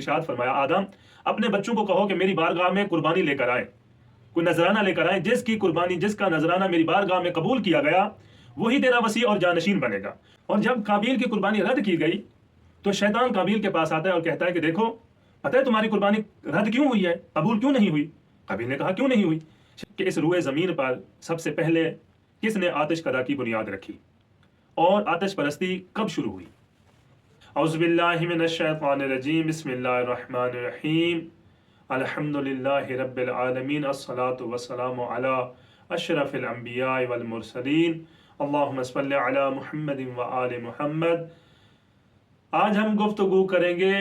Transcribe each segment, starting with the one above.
इरशाद फरमाया, आदम अपने बच्चों को कहो कि मेरी बारगाह में कुर्बानी लेकर आए, कोई नजराना लेकर आए, जिसकी कुर्बानी, जिसका नजराना मेरी बारगाह में कबूल किया गया वही तेरा वसी और जानशीन बनेगा। और जब काबिल की कुर्बानी रद्द की गई तो शैतान काबिल के पास आता है और कहता है कि देखो, पता है तुम्हारी कुर्बानी रद्द क्यों हुई है, कबूल क्यों नहीं हुई? काबिल ने कहा, क्यों नहीं हुई? कि इस रुए ज़मीन पर सबसे पहले किसने आतिश कदा की बुनियाद रखी और आतिश परस्ती कब शुरू हुई? औज़ुबिल्लाहि मिनश्शैतानिर्रजीम, बिस्मिल्लाहिर्रहमानिर्रहीम, अल्हम्दुलिल्लाहि रब्बिल आलमीन, अस्सलातु वस्सलामु अला अशरफिल अंबिया वल मुरसलीन, अल्लाहुम्मा सल्लि अला मुहम्मदिन व आले मुहम्मद। आज हम गुफ्तगू करेंगे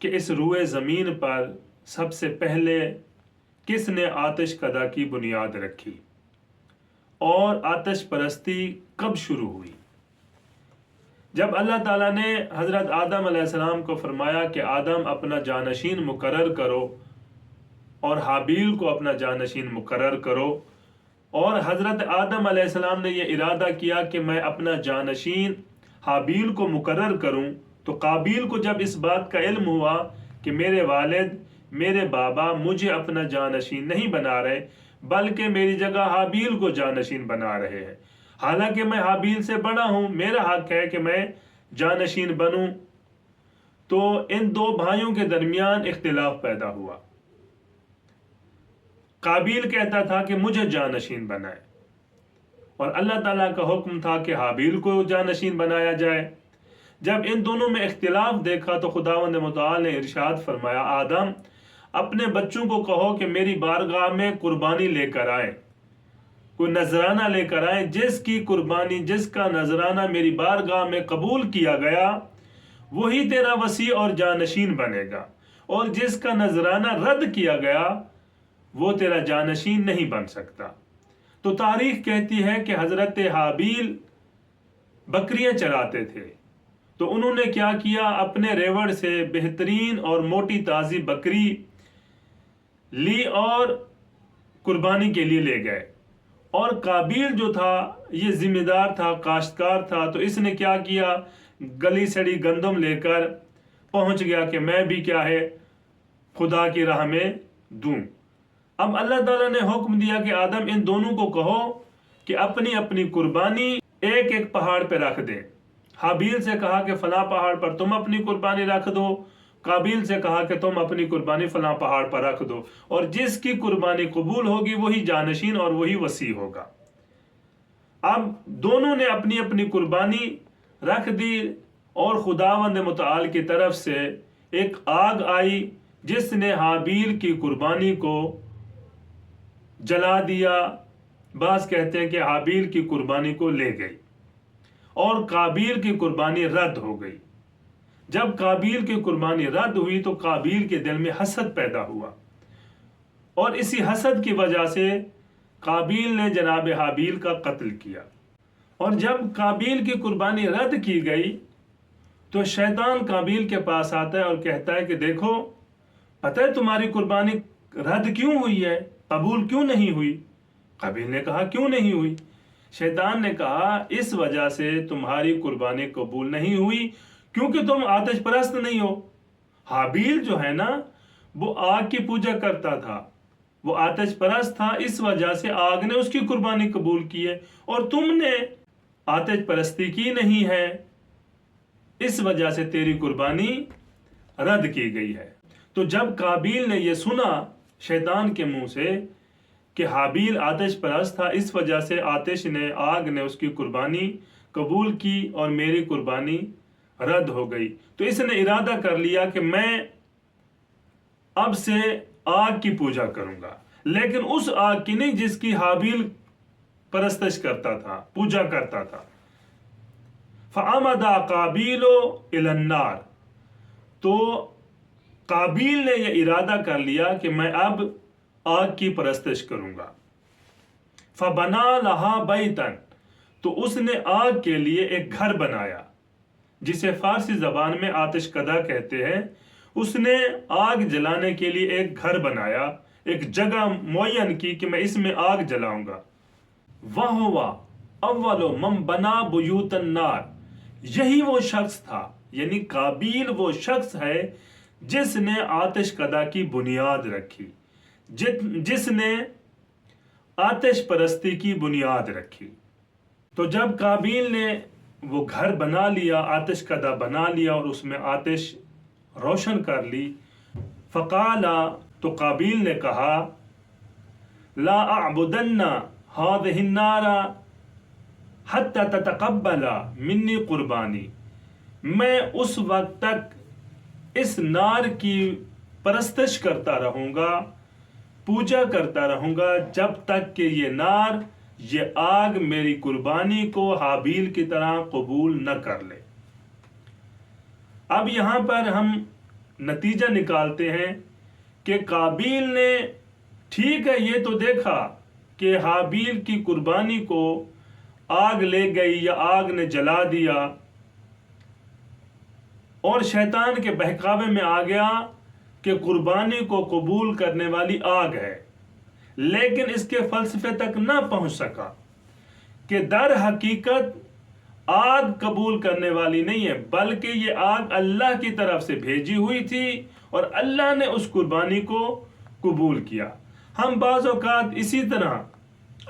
कि इस रुए ज़मीन पर सबसे पहले किसने आतिश कदा की बुनियाद रखी और आतिश परस्ती कब शुरू हुई। जब अल्लाह ताला ने हज़रत आदम अलैहिस्सलाम को फरमाया कि आदम अपना जानशीन मुकर्रर करो और हाबील को अपना जानशीन मुकर्रर करो, और हज़रत आदम अलैहिस्सलाम ने यह इरादा किया कि मैं अपना जानशीन हाबील को मुकर्रर करूं, तो काबिल को जब इस बात का इल्म हुआ कि मेरे वालिद, मेरे बाबा मुझे अपना जानशीन नहीं बना रहे बल्कि मेरी जगह हाबील को जानशीन बना रहे हैं, हालांकि मैं हाबील से बड़ा हूं, मेरा हक है कि मैं जानशीन बनूं, तो इन दो भाइयों के दरमियान इख्तिलाफ पैदा हुआ। काबिल कहता था कि मुझे जानशीन बनाए और अल्लाह ताला का हुक्म था कि हाबील को जानशीन बनाया जाए। जब इन दोनों में इख्तिलाफ देखा तो खुदावंद मुतआल ने इरशाद फरमाया, आदम अपने बच्चों को कहो कि मेरी बारगाह में कुर्बानी लेकर आए, कोई नजराना लेकर आए, जिसकी कुर्बानी, जिसका नजराना मेरी बारगाह में कबूल किया गया वही तेरा वसी और जानशीन बनेगा, और जिसका नजराना रद्द किया गया वो तेरा जानशीन नहीं बन सकता। तो तारीख कहती है कि हजरत हाबील बकरियां चराते थे, तो उन्होंने क्या किया, अपने रेवड़ से बेहतरीन और मोटी ताजी बकरी ली और कुर्बानी के लिए ले गए। और काबिल जो था ये जिम्मेदार था, काश्तकार था, तो इसने क्या किया, गली सड़ी गंदम लेकर पहुंच गया कि मैं भी क्या है खुदा की राह में दूं। अब अल्लाह ताला ने हुक्म दिया कि आदम इन दोनों को कहो कि अपनी अपनी कुर्बानी एक एक पहाड़ पे रख दें। हाबील से कहा कि फलां पहाड़ पर तुम अपनी कुर्बानी रख दो, काबिल से कहा कि तुम अपनी कुर्बानी फलां पहाड़ पर रख दो, और जिसकी कुर्बानी कबूल होगी वही जानशीन और वही वसी होगा। अब दोनों ने अपनी अपनी कुर्बानी रख दी और खुदावंद मुतआल की तरफ से एक आग आई जिसने हाबील की कुर्बानी को जला दिया। बास कहते हैं कि हाबील की कुर्बानी को ले गई और काबिल की कुर्बानी रद्द हो गई। जब काबिल की कुर्बानी रद्द हुई तो काबिल के दिल में हसद पैदा हुआ, और इसी हसद की वजह से काबिल ने जनाब हाबील का कत्ल किया। और जब काबिल की कुर्बानी रद्द की गई तो शैतान काबिल के पास आता है और कहता है कि देखो, पता है तुम्हारी कुर्बानी रद्द क्यों हुई है, कबूल क्यों नहीं हुई? काबिल ने कहा, क्यों नहीं हुई? शैतान ने कहा, इस वजह से तुम्हारी कुर्बानी कबूल नहीं हुई क्योंकि तुम आतिश परस्त नहीं हो। हाबील जो है ना वो आग की पूजा करता था, वो आतिश परस्त था, इस वजह से आग ने उसकी कुर्बानी कबूल की है, और तुमने आतिश परस्ती की नहीं है, इस वजह से तेरी कुर्बानी रद्द की गई है। तो जब काबिल ने यह सुना शैतान के मुंह से कि हाबील आतिश परस्त था, इस वजह से आतिश ने, आग ने उसकी कुर्बानी कबूल की और मेरी कुर्बानी रद्द हो गई, तो इसने इरादा कर लिया कि मैं अब से आग की पूजा करूंगा, लेकिन उस आग की नहीं जिसकी हाबील परस्तश करता था, पूजा करता था। फ़अमदा काबिलो इलन्नार, तो काबिल ने यह इरादा कर लिया कि मैं अब आग की परस्तश करूंगा। फ़बना लहा बैतन, तो उसने आग के लिए एक घर बनाया जिसे फारसी जबान में आतिश कदा कहते हैं। उसने आग जलाने के लिए एक घर बनाया, एक जगह मुअय्यन की कि मैं इसमें आग जलाऊंगा। वहुवा अव्वलु मन बना बुयूतन नार, यही वो शख्स था, यानी काबिल वो शख्स है جس نے آتش کدا کی بنیاد رکھی، جس نے آتش پرستی کی بنیاد رکھی۔ تو جب قابیل نے وہ گھر بنا لیا، آتش کدا بنا لیا اور اس میں آتش روشن کر لی، فقالا، تو قابیل نے کہا، لا اعبدن هذه النار حتى تتقبل منی قربانی، میں اس وقت تک اس نار کی پرستش کرتا رہوں گا، پوجا کرتا رہوں گا، جب تک کہ یہ نار، یہ آگ میری قربانی کو حابیل کی طرح قبول نہ کر لے۔ اب یہاں پر ہم نتیجہ نکالتے ہیں کہ قابیل نے ٹھیک ہے یہ تو دیکھا کہ حابیل کی قربانی کو آگ لے گئی یا آگ نے جلا دیا، اور شیطان کے بہکاوے میں آ گیا کہ قربانی کو قبول کرنے والی آگ ہے، لیکن اس کے فلسفے تک نہ پہنچ سکا کہ در حقیقت آگ قبول کرنے والی نہیں ہے، بلکہ یہ آگ اللہ کی طرف سے بھیجی ہوئی تھی اور اللہ نے اس قربانی کو قبول کیا۔ ہم بعض اوقات اسی طرح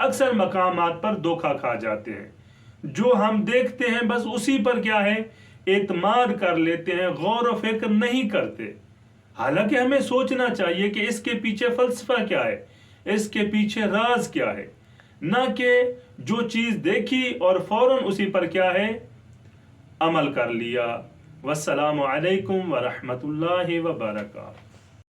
اکثر مقامات پر دھوکہ کھا جاتے ہیں، جو ہم دیکھتے ہیں بس اسی پر کیا ہے اعتماد کر لیتے ہیں، غور و فکر نہیں کرتے، حالانکہ ہمیں سوچنا چاہیے کہ اس کے پیچھے فلسفہ کیا ہے، اس کے پیچھے راز کیا ہے، نہ کہ جو چیز دیکھی اور فوراً اسی پر کیا ہے عمل کر لیا۔ والسلام علیکم ورحمۃ اللہ وبرکاتہ۔